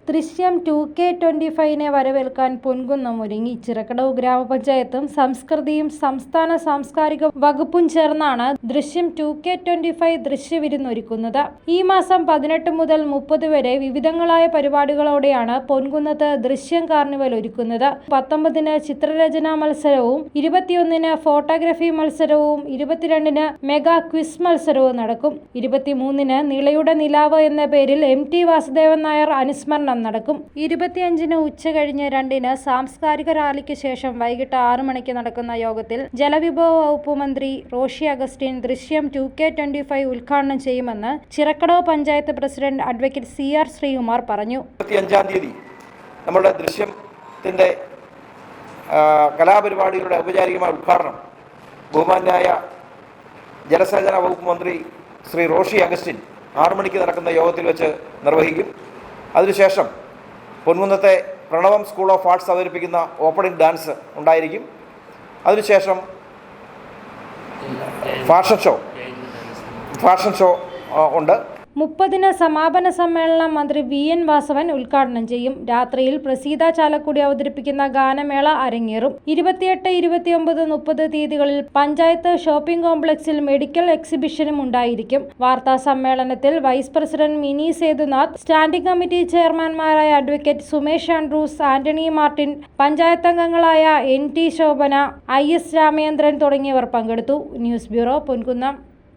ദൃശ്യം 2K25 വരവേൽക്കാൻ പൊൻകുന്നം ഒരുങ്ങി. ചിറക്കടവ് ഗ്രാമപഞ്ചായത്തും സംസ്കൃതിയും സംസ്ഥാന സാംസ്കാരിക വകുപ്പും ചേർന്നാണ് ദൃശ്യം 2K25 ദൃശ്യവിരുന്നൊരുക്കുന്നത്. ഈ മാസം 18 മുതൽ 30 വരെ വിവിധങ്ങളായ പരിപാടികളോടെയാണ് പൊൻകുന്നത്ത് ദൃശ്യം കാർണിവൽ ഒരുക്കുന്നത്. 19-ന് ചിത്രരചനാ മത്സരവും 21-ന് ഫോട്ടോഗ്രാഫി മത്സരവും 22-ന് മെഗാ ക്വിസ് മത്സരവും നടക്കും. 23-ന് നിളയുടെ നിലാവ് എന്ന പേരിൽ MT വാസുദേവൻ നായർ അനുസ്മരണം നടക്കും. 25-ന് ഉച്ച കഴിഞ്ഞ് 2-ന് സാംസ്കാരിക റാലിക്ക് ശേഷം വൈകിട്ട് 6 മണിക്ക് നടക്കുന്ന യോഗത്തിൽ ജലവിഭവ വകുപ്പ് മന്ത്രി റോഷി അഗസ്റ്റിൻ ദൃശ്യം 2K25 ഉദ്ഘാടനം ചെയ്യുമെന്ന് Chirakkadavu panchayat president advocate CR Sreekumar പറഞ്ഞു. 25-ാം തീയതി നമ്മുടെ ദൃശ്യത്തിന്റെ കലാപരിപാടികളുടെ ഔപചാരികമായ ഉദ്ഘാടനം ബഹുമാന്യായ ജലസേചന വകുപ്പ് മന്ത്രി ശ്രീ റോഷി അഗസ്റ്റിൻ 6 മണിക്ക് നടക്കുന്ന യോഗത്തിൽ വെച്ച് നിർവഹിക്കും. അതിനുശേഷം പൊൻകുന്നത്തെ പ്രണവം സ്കൂൾ ഓഫ് ആർട്സ് അവതരിപ്പിക്കുന്ന ഓപ്പണിംഗ് ഡാൻസ് ഉണ്ടായിരിക്കും. അതിനുശേഷം ഫാഷൻ ഷോ ഉണ്ട്. 30-ന് സമാപന സമ്മേളനം മന്ത്രി VN വാസവൻ ഉദ്ഘാടനം ചെയ്യും. രാത്രിയിൽ പ്രസീത ചാലക്കുടി അവതരിപ്പിക്കുന്ന ഗാനമേള അരങ്ങേറും. 28, 29, 30 തീയതികളിൽ പഞ്ചായത്ത് ഷോപ്പിംഗ് കോംപ്ലക്സിൽ മെഡിക്കൽ എക്സിബിഷനും ഉണ്ടായിരിക്കും. വാർത്താ സമ്മേളനത്തിൽ vice president Mini Sethunath, standing committee ചെയർമാൻമാരായ അഡ്വക്കേറ്റ് സുമേഷ് ആൻഡ്രൂസ്, ആന്റണി മാർട്ടിൻ, പഞ്ചായത്ത് അംഗങ്ങളായ NT ശോഭന, IS രാമേന്ദ്രൻ തുടങ്ങിയവർ പങ്കെടുത്തു. News bureau, Ponkunnam.